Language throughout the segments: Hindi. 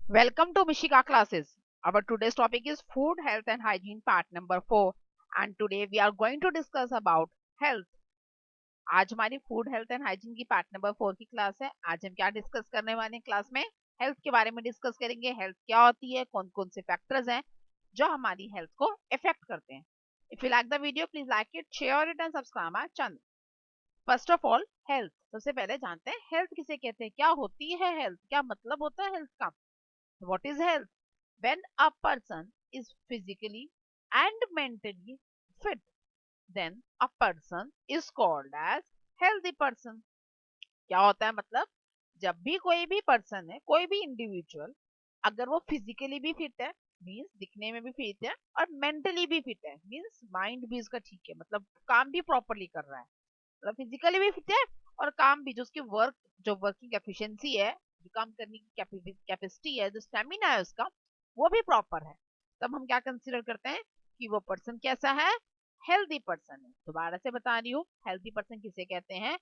Welcome to Mishika classes. Our today's topic is food, health and hygiene part number 4 and today we are going to discuss about health. आज हमारी फूड हेल्थ एंड हाइजीन की पार्ट नंबर 4 की क्लास है। आज हम क्या डिस्कस करने वाले हैं क्लास में? हेल्थ के बारे में डिस्कस करेंगे। हेल्थ क्या होती है, कौन कौन से फैक्टर्स हैं जो हमारी हेल्थ को इफेक्ट करते हैं। If you like the video please like it, share it and subscribe my channel. First of all health, सबसे पहले जानते हैं हेल्थ किसे कहते हैं, क्या होती है हेल्थ, क्या मतलब होता है हेल्थ का। What is health? When a person is physically and mentally fit, then a person is called as healthy person. क्या होता है मतलब, जब भी कोई भी पर्सन है, कोई भी इंडिविजुअल अगर वो फिजिकली भी फिट है, मीन्स दिखने में भी फिट है, और मेंटली भी फिट है, मीन्स माइंड भी उसका ठीक है, मतलब काम भी प्रॉपरली कर रहा है, मतलब फिजिकली भी फिट है और काम भी, जो उसकी वर्किंग एफिशिएंसी है, जो काम करने की कैपेसिटी है, जो स्टेमिना है उसका, वो भी प्रॉपर है, तब हम क्या कंसीडर करते हैं कि वो पर्सन कैसा है, हेल्दी पर्सन है। दोबारा से बता रही हूँ, हेल्दी पर्सन किसे कहते हैं?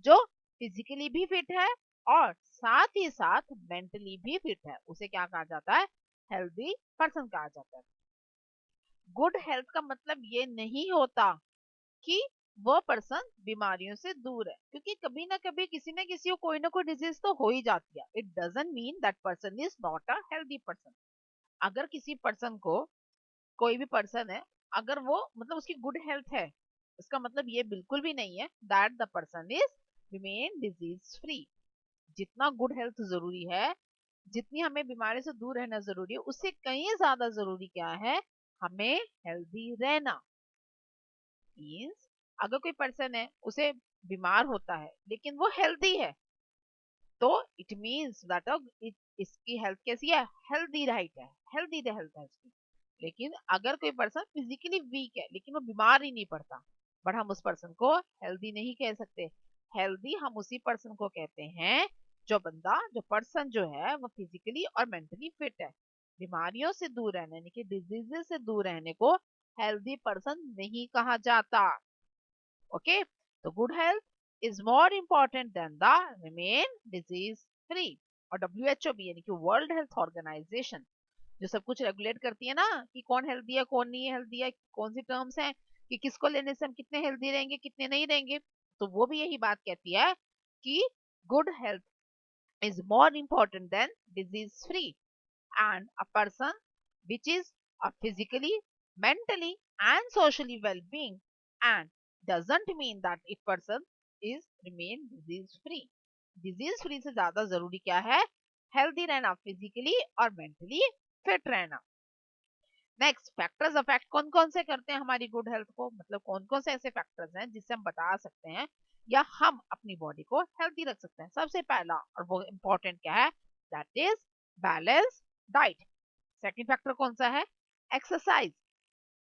जो फिजिकली भी फिट है और साथ ही साथ मेंटली भी फिट है, उसे क्या कहा जाता है? हेल्दी पर्सन कहा जाता है। गुड हेल्थ का मतलब ये नहीं होता कि वो पर्सन बीमारियों से दूर है, क्योंकि कभी ना कभी किसी ना किसी को कोई ना कोई डिजीज तो हो ही जाती है। It doesn't mean that person is not a healthy person. अगर किसी पर्सन को, कोई भी पर्सन है, अगर वो मतलब उसकी गुड हेल्थ है, इसका मतलब ये बिल्कुल भी नहीं है that the person is remain disease free. जितना गुड हेल्थ जरूरी है, जितनी हमें बीमारी से दूर रहना जरूरी है, उससे कहीं ज्यादा जरूरी क्या है? हमें हेल्दी रहना। मीन्स अगर कोई पर्सन है, उसे बीमार होता है लेकिन वो हेल्दी है, तो इट मीन्स दैट इसकी हेल्थ कैसी है? हेल्दी राइट है, हेल्दी हेल्थ है उसकी। लेकिन अगर कोई पर्सन फिजिकली वीक है लेकिन वो बीमार ही नहीं पड़ता, बट हम उस पर्सन को हेल्दी नहीं कह सकते। हेल्दी हम उसी पर्सन को कहते हैं जो बंदा, जो पर्सन जो है वो फिजिकली और मेंटली फिट है। बीमारियों से दूर रहने, यानी कि डिजीजेस से दूर रहने को हेल्दी पर्सन नहीं कहा जाता। ओके, तो good health is more important then the remain disease free. और डब्ल्यू भी, यानी कि वर्ल्ड हेल्थ ऑर्गेनाइजेशन, जो सब कुछ रेगुलेट करती है ना कि कौन हेल्दी है कौन नहीं हेल्दी है, कौन सी टर्म्स हैं कि किसको लेने से हम कितने हेल्दी रहेंगे कितने नहीं रहेंगे, तो वो भी यही बात कहती है कि good health is more important than disease free, and a person which is physically, mentally and socially well-being, and doesn't mean that it person is remain disease free. disease free से ज्यादा जरूरी क्या है? हेल्दी रहना, फिजिकली और मेंटली फिट रहना। नेक्स्ट, फैक्टर्स अफेक्ट कौन कौन से करते हैं हमारी गुड हेल्थ को, मतलब कौन कौन से ऐसे फैक्टर्स हैं जिससे हम बता सकते हैं या हम अपनी बॉडी को हेल्दी रख सकते हैं। सबसे पहला और वो इम्पोर्टेंट क्या है? That is balance diet. Second factor कौन सा है? एक्सरसाइज।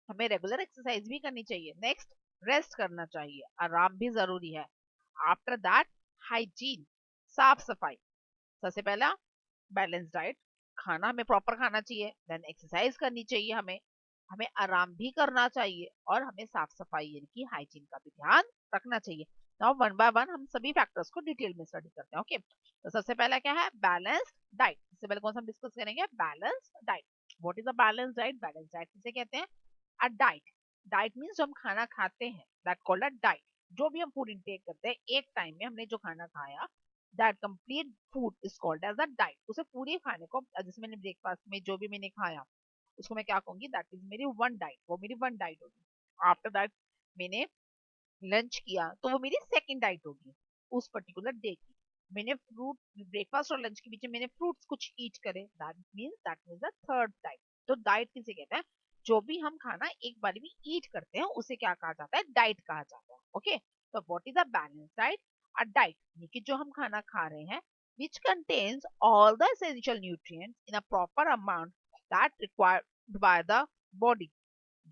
हमें रेगुलर एक्सरसाइज भी करनी चाहिए। नेक्स्ट, रेस्ट करना चाहिए, आराम भी जरूरी है। आफ्टर दैट, हाइजीन, साफ सफाई। सबसे पहला बैलेंस डाइट, खाना हमें प्रॉपर खाना चाहिए, देन एक्सरसाइज करनी चाहिए, हमें हमें आराम भी करना चाहिए, और हमें साफ सफाई यानी कि हाइजीन का भी ध्यान रखना चाहिए। नाउ वन बाय वन हम सभी फैक्टर्स को डिटेल में स्टडी करते हैं। ओके, तो सबसे पहला क्या है? Balance diet. इससे पहले कौन सा हम डिस्कस करेंगे? Balance diet. What is a balance diet? Balance diet किसे कहते हैं? अ डाइट, डाइट मीन्स जो हम खाना खाते हैं, दैट कॉल्ड अ डाइट। जो भी हम फूड इंटेक करते हैं, एक टाइम में हमने जो खाना खाया, that complete food is called as a diet. उसे पूरी खाने को, जैसे मैंने ब्रेकफास्ट में जो भी मैंने खाया, उसको मैं क्या कहूंगी? दैट इज मेरी वन डाइट, वो मेरी वन डाइट होगी। आफ्टर दैट मैंने लंच किया तो वो मेरी सेकंड डाइट होगी उस पर्टिकुलर डे की। मैंने फ्रूट, ब्रेकफास्ट और लंच के बीच में मैंने फ्रूट्स कुछ ईट करे, that means the third diet. तो डाइट किसे कहते हैं? जो भी हम खाना एक बार में ईट करते हैं उसे क्या कहा जाता है? डाइट कहा जाता है। ओके, तो what is a balance diet? A diet यानी कि जो हम खाना खा रहे हैं which contains all the essential nutrients in a proper amount that required by the body।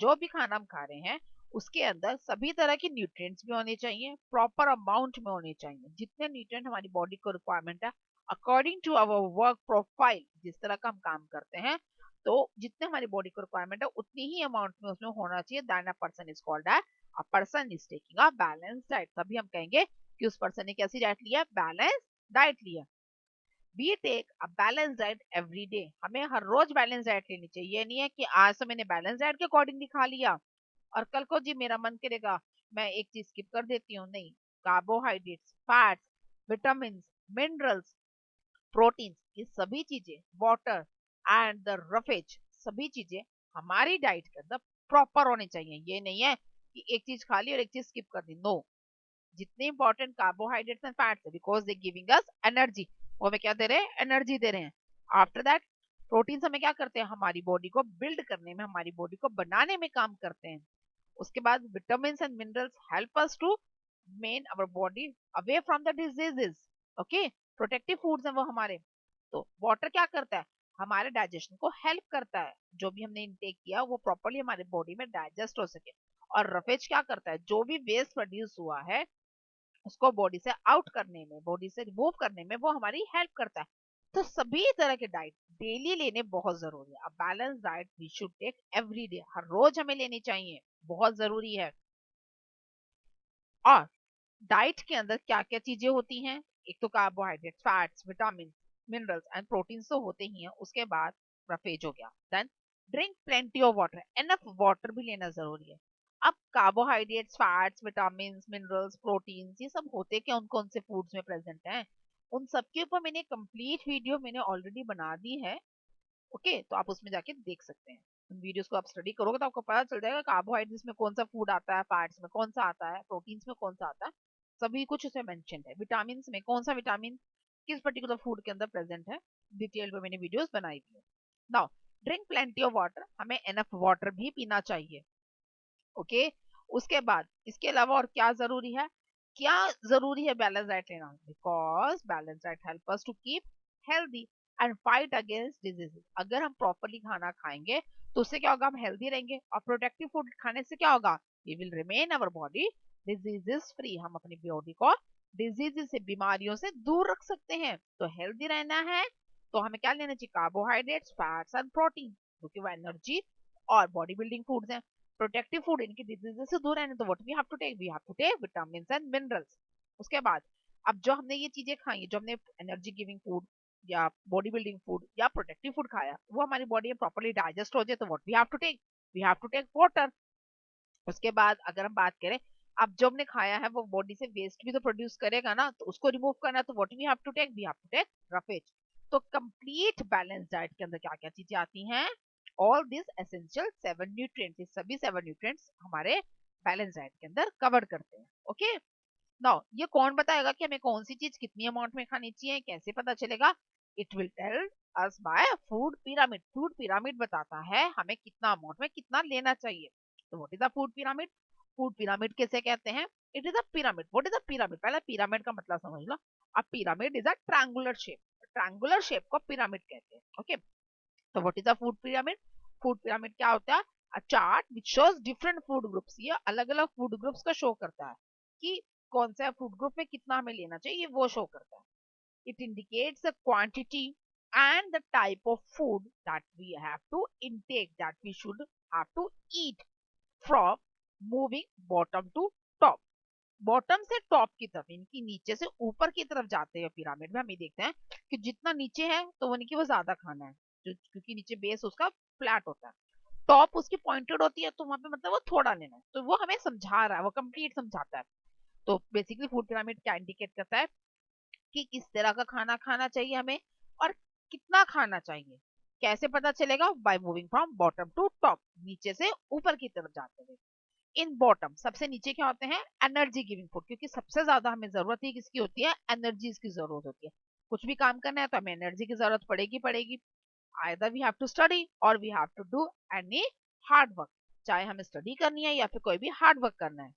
जो भी खाना हम खा रहे हैं उसके अंदर सभी तरह के न्यूट्रिएंट्स भी होने चाहिए, प्रॉपर अमाउंट में होने चाहिए, जितने न्यूट्रिएंट हमारी बॉडी को रिक्वायरमेंट है according to our work profile. जिस तरह का हम काम करते हैं, तो जितने हमारी बॉडी को रिक्वायरमेंट है उतनी ही अमाउंट में उसमें होना चाहिए। Then a person is called a person is taking a balance diet. तभी हम कहेंगे कि उस पर्सन ने कैसी डाइट लिया? बैलेंस डाइट लिया। We take a balance diet every day. हमें हर रोज बैलेंस डाइट लेनी चाहिए। ये नहीं है कि आज तो मैंने बैलेंस डाइट के अकॉर्डिंगली खा लिया और कल को जी मेरा मन करेगा मैं एक चीज स्किप कर देती हूँ। नहीं, carbohydrates, fats, vitamin, minerals, proteins, ये सभी चीजें, वाटर एंड द रफेज, सभी चीजें हमारी डाइट के अंदर प्रॉपर होनी चाहिए। ये नहीं है कि एक चीज खा ली और एक चीज स्किप कर दी। नो, जितने इंपॉर्टेंट कार्बोहाइड्रेट्स एंड फैट्स है because they giving us energy, वो हमें क्या दे रहे हैं, एनर्जी दे रहे हैं। आफ्टर दैट प्रोटीन्स हमें क्या करते हैं, हमारी बॉडी को बिल्ड करने में, हमारी बॉडी को बनाने में काम करते हैं। उसके बाद vitamin and minerals help us to main our body away from the diseases. Okay, protective foods हैं वो हमारे। तो वाटर क्या करता है, हमारे डाइजेशन को हेल्प करता है, जो भी हमने इनटेक किया वो प्रॉपर्ली हमारे बॉडी में डाइजेस्ट हो सके। और रफेज क्या करता है, जो भी वेस्ट प्रोड्यूस हुआ है उसको बॉडी से आउट करने में, बॉडी से रिमूव करने में वो हमारी हेल्प करता है। तो सभी तरह के डाइट डेली लेने बहुत जरूरी है। Balance diet we should take every day, हर रोज हमें लेनी चाहिए, बहुत जरूरी है। और डाइट के अंदर क्या क्या चीजें होती हैं, एक तो carbohydrate, fats, vitamin, minerals and proteins तो होते ही हैं। उसके बाद रफेज हो गया। Then drink plenty of water, enough water भी लेना जरूरी है। अब carbohydrates, fats, vitamin, minerals, proteins, ये सब होते क्या, उन कौन से फूड्स में प्रेजेंट हैं, उन सबके ऊपर मैंने कंप्लीट वीडियो मैंने ऑलरेडी बना दी है। ओके, तो आप उसमें जाके देख सकते हैं। उन वीडियोस को आप स्टडी करोगे तो आपको पता चल जाएगा कार्बोहाइड्रेट्स में कौन सा फूड आता है, फैट्स में कौन सा आता है, प्रोटीन्स में कौन सा आता है, सभी कुछ उसमें मेंशन है। विटामिन में कौन सा विटामिन किस पर्टिकुलर फूड के अंदर प्रेजेंट है, डिटेल में मैंने वीडियोस बनाई हुई है। Now drink plenty of water, हमें एनफ वाटर भी पीना चाहिए। ओके, उसके बाद इसके अलावा और क्या जरूरी है, क्या जरूरी है बैलेंस डाइट लेना, because balance diet help us to keep healthy and fight against diseases. अगर हम प्रॉपरली खाना खाएंगे तो उससे क्या होगा, हम हेल्दी रहेंगे। और प्रोटेक्टिव फूड खाने से क्या होगा, we will remain our body diseases free, हम अपनी बॉडी को डिजीज से, बीमारियों से दूर रख सकते हैं। तो हेल्दी रहना है तो हमें क्या लेना चाहिए, कार्बोहाइड्रेट्स, फैट्स एंड प्रोटीन, क्योंकि वो एनर्जी और बॉडी बिल्डिंग फूड्स हैं। प्रोटेक्टिव फूड, इनकी डिजीजेस से दूर रहने, तो what we have to take, we have to take vitamin and minerals. उसके बाद अब जो हमने ये चीजें खाई, जो हमने एनर्जी गिविंग फूड या बॉडी बिल्डिंग फूड या प्रोटेक्टिव फूड खाया, वो हमारी बॉडी में प्रॉपर्ली डाइजेस्ट हो जाए, तो what we have to take, we have to take water. उसके बाद अगर हम बात करें, अब जो हमने खाया है वो बॉडी से वेस्ट भी तो प्रोड्यूस करेगा ना, तो उसको रिमूव करना, तो what we have to take, we have to take roughage. तो कंप्लीट बैलेंस डाइट के अंदर क्या क्या चीजें आती हैं, ऑल दिस एसेंशियल 7 न्यूट्रिएंट्स, ये सभी 7 न्यूट्रिएंट्स हमारे बैलेंस डाइट के अंदर कवर करते हैं। ओके, नाउ ये कौन बताएगा कि हमें कौन सी चीज कितनी अमाउंट में खानी चाहिए, कैसे पता चलेगा, it will tell us by food pyramid. Food pyramid बताता है हमें कितना अमाउंट में कितना लेना चाहिए। तो what is the food pyramid, food pyramid किसे कहते हैं, it is a pyramid. What is a pyramid, पहले पिरामिड का मतलब समझ लो। A pyramid is a triangular shape, triangular shape को पिरामिड कहते हैं। ओके, तो what is the food pyramid, food pyramid क्या होता है, a chart which shows different food groups, ये अलग अलग फूड ग्रुप्स का शो करता है कि कौन सा फूड ग्रुप में कितना हमें लेना चाहिए, ये वो शो करता है। It indicates the quantity and the type of food that we have to intake, that we should have to eat from moving bottom to top। Bottom से टॉप की तरफ, इनकी नीचे से ऊपर की तरफ जाते हैं पिरामिड में, हम ये देखते हैं कि जितना नीचे है तो वो नहीं, वो ज्यादा खाना है, क्योंकि नीचे बेस उसका फ्लैट होता है, टॉप उसकी पॉइंटेड होती है, तो वहां पे मतलब वो थोड़ा लेना है। तो वो हमें समझा रहा है, वो कंप्लीट समझाता है। तो बेसिकली फूड पिरामिड क्या इंडिकेट करता है कि किस तरह का खाना खाना चाहिए हमें और कितना खाना चाहिए। कैसे पता चलेगा, by moving from bottom to top, नीचे से ऊपर की तरफ जाते हुए। इन बॉटम सबसे नीचे क्या होते हैं, एनर्जी गिविंग फूड, क्योंकि सबसे ज्यादा हमें जरूरत ही किसकी होती है, एनर्जीज की जरूरत होती है। कुछ भी काम करना है तो हमें एनर्जी की जरूरत पड़ेगी पड़ेगी। Either we have to study और we have to do any hard work, चाहे हमें स्टडी करनी है या फिर कोई भी हार्ड वर्क करना है।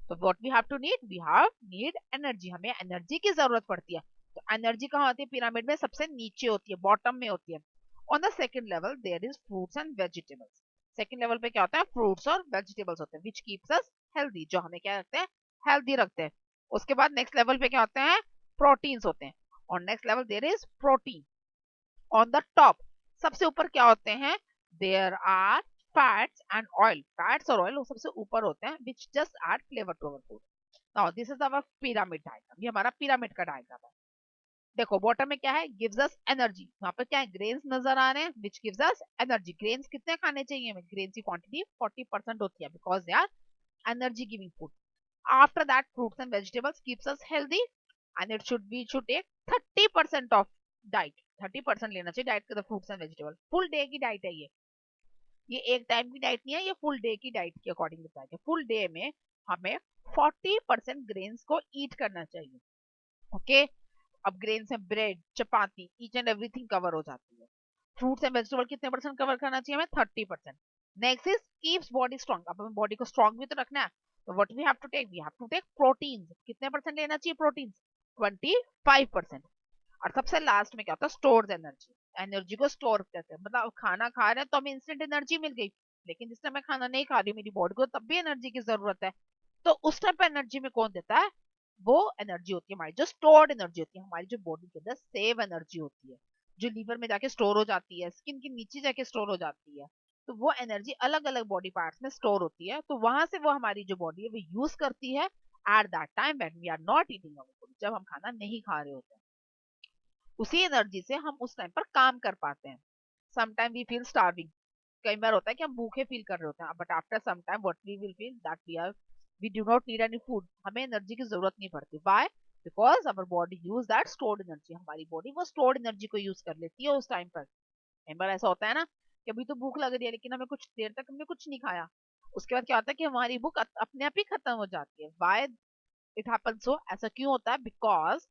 तो what we have to need, we have need energy, हमें एनर्जी की जरूरत पड़ती है। तो एनर्जी कहाँ होती है, पिरामिड में सबसे नीचे होती है, बॉटम में होती है। On the second level there is fruits and vegetables, second level पे क्या होता है, फ्रूट्स और वेजिटेबल्स होते हैं, विच कीप्स अस हेल्दी, जो हमें क्या रखते हैं, हेल्दी रखते हैं। उसके बाद नेक्स्ट लेवल पे क्या होते हैं, प्रोटीन्स होते हैं। और next level there is protein. On the top सबसे ऊपर क्या होते हैं, there are fats and oil, fats और ऑयल सबसे ऊपर होते हैं, which just add flavour to our food. Now this is our pyramid diagram, ये हमारा पिरामिड का डायग्राम है। देखो बॉटम में क्या है, गिव्स अस एनर्जी, वहां पर क्या है, ग्रेन्स नजर आ रहे हैं which gives us energy. Grains कितने खाने चाहिए हमें, ग्रेन्स की क्वांटिटी 40% होती है because they are energy giving food. After that fruits and vegetables keeps us healthy and it should be should take 30% of diet. 30% लेना चाहिए डाइट का fruits and vegetable. Full day की डाइट है ये एक टाइम की डाइट नहीं है, ये फुल डे की डाइट के अकॉर्डिंग बताया गया। फुल डे में हमें 40% ग्रेन्स को ईट करना चाहिए। ओके, अब ग्रेन्स में bread, chapati, each and everything cover हो जाती है। फ्रूट्स एंड वेजिटेबल कितने परसेंट कवर करना चाहिए हमें, 30%। Next is keeps body strong, अब हमें बॉडी को स्ट्रांग भी तो रखना है, तो what we have to take, we have to take protein. कितने परसेंट लेना चाहिए प्रोटीन, 25%। और सबसे लास्ट में क्या होता है, स्टोर्स एनर्जी। एनर्जी को स्टोर करते हैं, मतलब खाना खा रहे हैं तो हमें इंस्टेंट एनर्जी मिल गई, लेकिन जिस टाइम मैं खाना नहीं खा रही हूँ मेरी बॉडी को तब भी एनर्जी की जरूरत है। तो उस टाइम पे एनर्जी में कौन देता है, वो एनर्जी होती है हमारी जो स्टोर्ड एनर्जी होती है, हमारी जो बॉडी के अंदर सेव एनर्जी होती है, जो लीवर में जाके स्टोर हो जाती है, स्किन के नीचे जाके स्टोर हो जाती है। तो वो एनर्जी अलग अलग बॉडी पार्ट्स में स्टोर होती है, तो वहां से वो हमारी जो बॉडी है वो यूज करती है at that time when we are not eating our food, जब हम खाना नहीं खा रहे होते हैं। उसी एनर्जी से हम उस टाइम पर काम कर पाते हैं। समटाइम वी फील स्टार्विंग, कई बार होता है कि हम भूखे फील कर रहे होते हैं, but after some time what we will feel that we do not need any food, हमें एनर्जी की जरूरत नहीं पड़ती। Why, because our body use that stored energy, हमारी बॉडी वो स्टोर्ड एनर्जी को यूज कर लेती है उस टाइम पर। कई बार ऐसा होता है ना कि अभी तो भूख लग रही है लेकिन हमें कुछ देर तक हमने कुछ नहीं खाया, उसके बाद क्या होता है कि हमारी भूख अपने आप ही खत्म हो जाती है। व्हाई इट हैपेंस सो, ऐसा क्यों होता है, because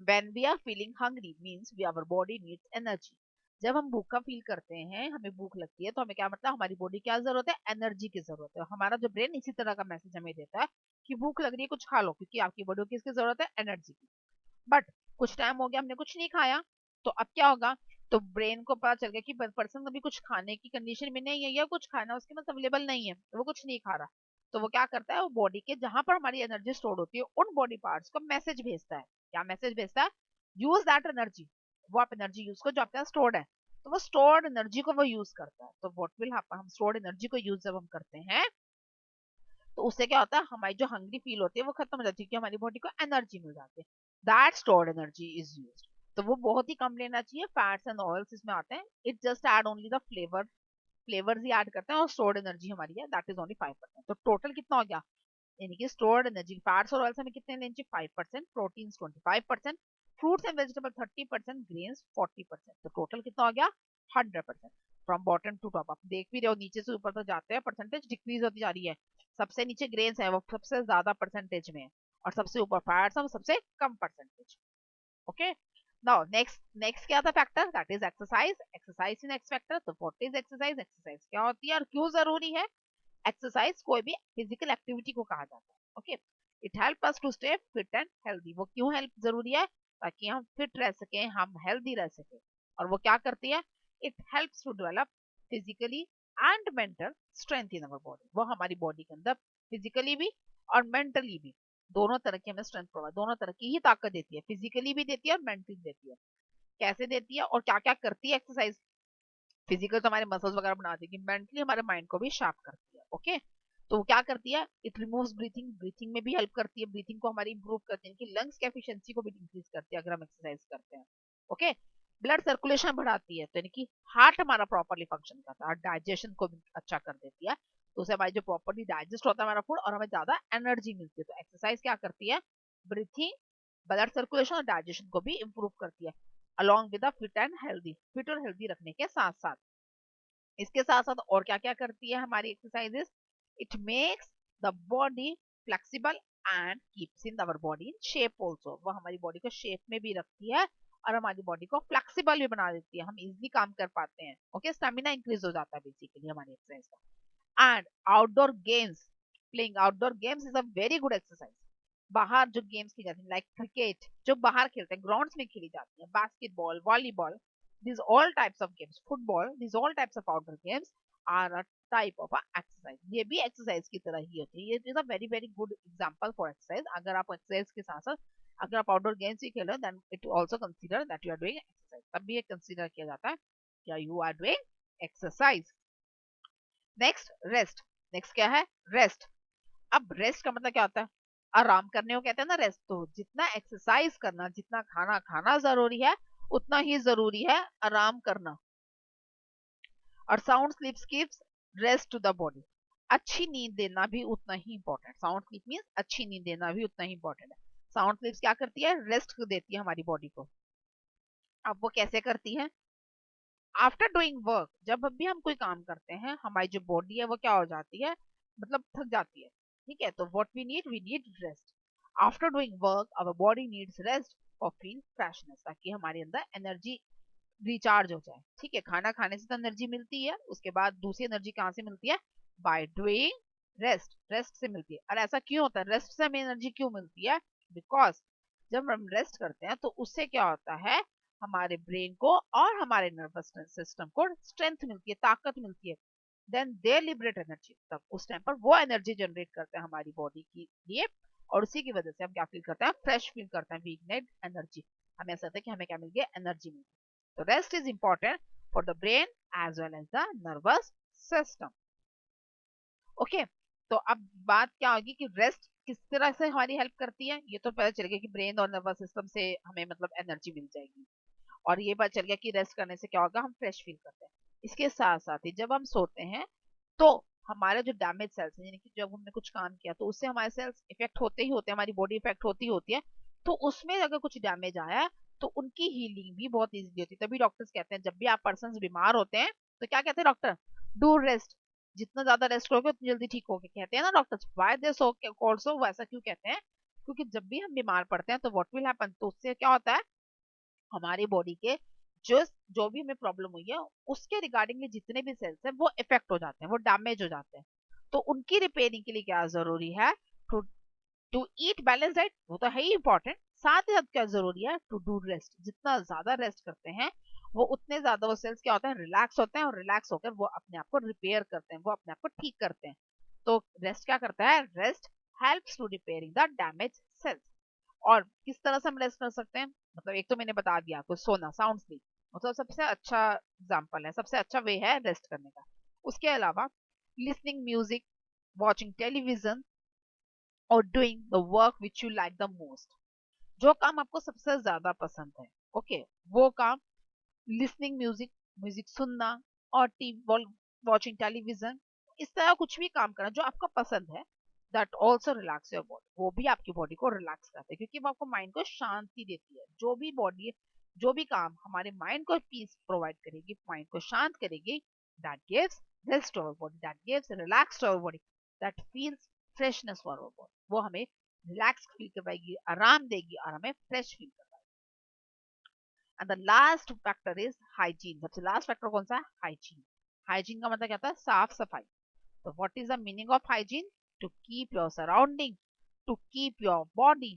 when we are feeling hungry means our body needs energy। जब हम भूखा फील करते हैं, हमें भूख लगती है, तो हमें क्या मतलब हमारी बॉडी क्या जरूरत है, एनर्जी की जरूरत है। हमारा जो ब्रेन इसी तरह का मैसेज हमें देता है कि भूख लग रही है कुछ खा लो, क्योंकि आपकी बॉडी को किसकी जरूरत है, एनर्जी की। बट कुछ टाइम हो गया हमने कुछ नहीं खाया, तो अब क्या होगा, तो ब्रेन को पता चल गया कि पर्सन अभी कुछ खाने की कंडीशन में नहीं है या कुछ खाना उसके पास अवेलेबल नहीं है, तो वो कुछ नहीं खा रहा। तो वो क्या करता है, वो बॉडी के जहां पर हमारी एनर्जी स्टोर होती है उन बॉडी पार्ट्स को मैसेज भेजता है। क्या मैसेज भेजता है, यूज दैट एनर्जी, वो आप एनर्जी यूज करो जो आपके पास स्टोर्ड है। तो वो स्टोर्ड एनर्जी को वो यूज करता है। तो व्हाट विल हैपन, हम स्टोर्ड एनर्जी को यूज जब हम करते हैं तो उससे क्या होता है, हमारी जो हंग्री फील होती है वो खत्म हो जाती है, क्योंकि हमारी बॉडी को एनर्जी मिल जाती है। That stored energy is used. तो वो बहुत ही कम लेना चाहिए, फैट्स एंड ऑयल्स इसमें आते हैं, it just add only the flavour, flavours he add करते हैं, और स्टोर्ड एनर्जी हमारी है दैट इज ओनली 5%। तो टोटल कितना हो गया, यानी कि स्टोर्ड एनर्जी फैट्स और ऑयल्स हमें कितने लेने चाहिए, 5%, protein 25%, fruits and vegetable 30%, grains 40%। तो टोटल कितना हो गया, 100%। फ्रॉम बॉटम टू टॉप आप देख भी रहे हो, नीचे से ऊपर तक जाते हैं परसेंटेज डिक्रीज होती जा रही है। सबसे नीचे ग्रेन्स है वो सबसे ज्यादा परसेंटेज में है, और सबसे ऊपर फैट्स है वो सबसे कम परसेंटेज। ओके, नाउ नेक्स्ट क्या था factor, that is exercise. Exercise in next factor. तो व्हाट इज एक्सरसाइज, एक्सरसाइज क्या होती है और क्यों जरूरी है। एक्सरसाइज कोई भी फिजिकल एक्टिविटी को कहा जाता है। Okay, it help us to stay fit and healthy. वो क्यों हेल्प जरूरी है, ताकि हम फिट रह सके, हम हेल्दी रह सके। और वो क्या करती है, it helps to develop physically and mental strength in our body. वो हमारी बॉडी के अंदर फिजिकली भी और मेंटली भी दोनों तरह की हमें स्ट्रेंथ प्रोवाइड, दोनों तरह की ही ताकत देती है, फिजिकली भी देती है और मेंटली देती है। कैसे देती है और क्या क्या करती है एक्सरसाइज, फिजिकल तो हमारे मसल्स वगैरह बना देगी, मेंटली हमारे माइंड को भी शार्प करती है। ओके, तो वो क्या करती है, इट रिमूव्स ब्रीथिंग, ब्रीथिंग में भी हेल्प करती है, ब्रीथिंग को हमारी इंप्रूव करती है, कि लंग्स की एफिशिएंसी को भी इंक्रीज करती है अगर हम एक्सरसाइज करते हैं। ओके, ब्लड सर्कुलेशन बढ़ाती है, तो यानी कि हार्ट हमारा प्रॉपरली फंक्शन करता है, और डाइजेशन को भी अच्छा कर देती है, तो उसे हमारी जो प्रॉपरली डाइजेस्ट होता है हमारा फूड और हमें ज्यादा एनर्जी मिलती है। तो एक्सरसाइज क्या करती है, ब्रीथिंग, ब्लड सर्कुलेशन और डाइजेशन को भी इंप्रूव करती है, along with fit and healthy, fit और हेल्दी रखने के साथ साथ। इसके साथ साथ और क्या क्या करती है हमारी exercises, it makes the body flexible and keeps in our body in shape also. वो हमारी बॉडी को शेप में भी रखती है और हमारी बॉडी को फ्लेक्सिबल भी बना देती है, हम इजिली काम कर पाते हैं। ओके, स्टेमिना इंक्रीज हो जाता है बेसिकली हमारी एक्सरसाइज का। And outdoor games, playing outdoor games is a very good exercise. बाहर जो गेम्स खेली जाती है लाइक क्रिकेट, जो बाहर खेलते हैं ग्राउंड्स में खेली जाती है, basketball, volleyball, these all types of games, football, these all types of outdoor games are a type of a exercise। ये भी एक्सरसाइज की तरह ही होती है। ये is a very very good example for exercise. अगर आप एक्सरसाइज के साथ साथ अगर आप आउटडोर गेम्स ही खेलो then it also consider that you are doing exercise, तब भी ये कंसीडर किया जाता है क्या you are doing exercise. Next rest. Next क्या है, रेस्ट। अब रेस्ट का मतलब क्या होता है, आराम करने को कहते हैं ना रेस्ट। तो जितना एक्सरसाइज करना, जितना खाना खाना जरूरी है, उतना ही जरूरी है आराम करना। और sound sleep gives rest to the body. अच्छी नींद देना भी उतना ही इंपॉर्टेंट। साउंड स्लीप मीन्स अच्छी नींद देना भी उतना ही इंपॉर्टेंट है। साउंड स्लीप क्या करती है? रेस्ट देती है हमारी बॉडी को। अब वो कैसे करती है? आफ्टर डूइंग वर्क, जब भी हम कोई काम करते हैं, हमारी जो बॉडी है वो क्या हो जाती है, मतलब थक जाती है। ठीक है, तो what we need rest. After doing work our body needs rest और फील फ्रेशनेस, ताकि हमारे अंदर एनर्जी रिचार्ज हो जाए। ठीक है, खाना खाने से तो एनर्जी मिलती है, उसके बाद दूसरी एनर्जी कहाँ से मिलती है? बाय डूइंग रेस्ट, रेस्ट से मिलती है। और ऐसा क्यों होता है? रेस्ट से हमें एनर्जी क्यों मिलती है? बिकॉज जब हम रेस्ट करते हैं तो उससे क्या होता है, हमारे ब्रेन को और हमारे नर्वस सिस्टम को स्ट्रेंथ मिलती है, ताकत मिलती है। देन दे लिबरेट एनर्जी, तब उस टाइम पर वो एनर्जी जनरेट करते हैं हमारी बॉडी के लिए। और उसी की वजह से हम क्या फील करते हैं? फ्रेश फील करते हैं, वीकनेस एनर्जी। हमें ऐसा होता है कि हमें क्या मिल गया? एनर्जी मिल गई। So rest is important for the brain as well as the nervous system. Okay, तो अब बात क्या होगी कि रेस्ट किस तरह से हमारी हेल्प करती है। ये तो पता चल गया कि ब्रेन और नर्वस सिस्टम से हमें मतलब एनर्जी मिल जाएगी। और ये पता चल गया कि रेस्ट करने से क्या होगा, हम फ्रेश फील करते हैं। इसके साथ साथ ही जब हम सोते हैं तो हमारे जो डैमेज सेल्स हैं, यानी कि जब हमने कुछ काम किया तो उससे हमारे सेल्स इफेक्ट होते ही होते हैं, हमारी बॉडी इफेक्ट होती होती है। तो उसमें अगर कुछ डैमेज आया है तो उनकी हीलिंग भी बहुत इजीली होती है। तभी डॉक्टर्स कहते हैं, जब भी आप पर्सन बीमार होते हैं तो क्या कहते हैं डॉक्टर? Do rest. जितना ज्यादा रेस्ट करोगे उतनी जल्दी ठीक होगे, कहते हैं ना doctors. Why they so also, वैसा क्यों कहते हैं? क्योंकि जब भी हम बीमार पड़ते हैं तो व्हाट विल हैपन, तो उससे क्या होता है, हमारी बॉडी के जो जो भी हमें प्रॉब्लम हुई है उसके रिगार्डिंगली जितने भी सेल्स हैं वो इफेक्ट हो जाते हैं, वो डैमेज हो जाते हैं। तो उनकी रिपेयरिंग के लिए क्या जरूरी है? To to eat balance diet, वो तो है ही इंपॉर्टेंट। साथ ही साथ क्या जरूरी है? To do rest. जितना ज्यादा रेस्ट करते हैं वो उतने ज्यादा वो सेल्स क्या होते हैं? रिलैक्स होते हैं, और रिलैक्स होकर वो अपने आप को रिपेयर करते हैं, वो अपने आप को ठीक करते हैं। तो रेस्ट क्या करता है? Rest helps to repairing the damage cells. और किस तरह से हम रेस्ट कर सकते हैं? मतलब एक तो मैंने बता दिया आपको, सोना, साउंड स्लीप, मतलब सबसे अच्छा एग्जाम्पल है, सबसे अच्छा वे है रेस्ट करने का। उसके अलावा लिसनिंग म्यूजिक, वॉचिंग टेलीविजन, और doing the work which you like the most. जो काम आपको सबसे ज्यादा पसंद है, ओके, वो काम, लिसनिंग म्यूजिक, म्यूजिक सुनना, और टीवी वॉचिंग टेलीविजन, इस तरह कुछ भी काम करना जो आपको पसंद है, that also relax your body. वो भी आपकी बॉडी को रिलैक्स करते हैं, क्योंकि वो आपको माइंड को शांति देती है। जो भी बॉडी, जो भी काम हमारे माइंड को पीस प्रोवाइड करेगी, माइंड को शांत करेगी, that gives rest to our body, that gives relax to our body, that feels freshness for our body. वो हमें रिलैक्स फील करवाएगी, आराम देगी, और हमें फ्रेश फील करवाएगी। And the last factor is hygiene. सबसे लास्ट फैक्टर कौन सा है? हाइजीन। हाइजीन का मतलब क्या होता है? साफ सफाई। तो what is the meaning of hygiene? To keep your surrounding, to keep your body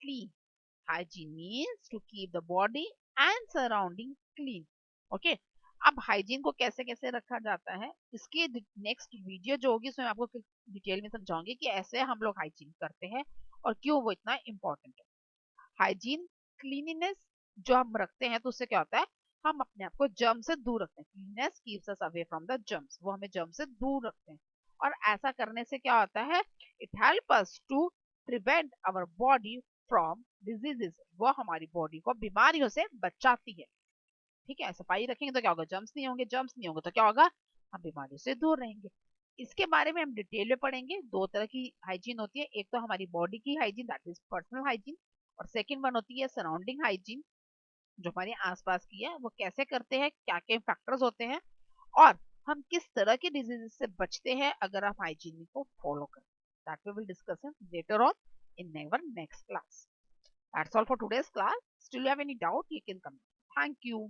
clean. Hygiene means to keep the body and surrounding clean. Okay, अब हाइजीन को कैसे कैसे रखा जाता है, इसकी नेक्स्ट वीडियो जो होगी उसमें आपको डिटेल में समझाऊंगी कि ऐसे हम लोग हाइजीन करते हैं और क्यों वो इतना इंपॉर्टेंट है। हाइजीन, क्लीनिनेस जो हम रखते हैं तो उससे क्या होता है, हम अपने आप को जर्म से दूर रखते हैं। Cleanness keeps us away from the germs, वो हमें जर्म से दूर रखते हैं। और ऐसा करने से क्या होता है, it help us to prevent our body from diseases, वो हमारी बॉडी को बीमारियों से बचाती है। ठीक है, सफाई रखेंगे तो क्या होगा? जर्म्स नहीं होंगे, जर्म्स नहीं होंगे तो क्या होगा? हम बीमारियों से दूर रहेंगे। इसके बारे में हम डिटेल में पढ़ेंगे। दो तरह की हाइजीन होती है, एक तो हमारी बॉडी की hygiene, that is personal hygiene, और सेकंड वन होती है सराउंडिंग हाइजीन, जो हमारे आसपास की है। वो कैसे करते हैं, क्या क्या फैक्टर्स होते हैं, और हम किस तरह के डिजीजेस से बचते हैं अगर आप हाइजीन को फॉलो करें। That we will discuss later on in our next class. That's all for today's class. Still you have any doubt, you can comment. Thank you.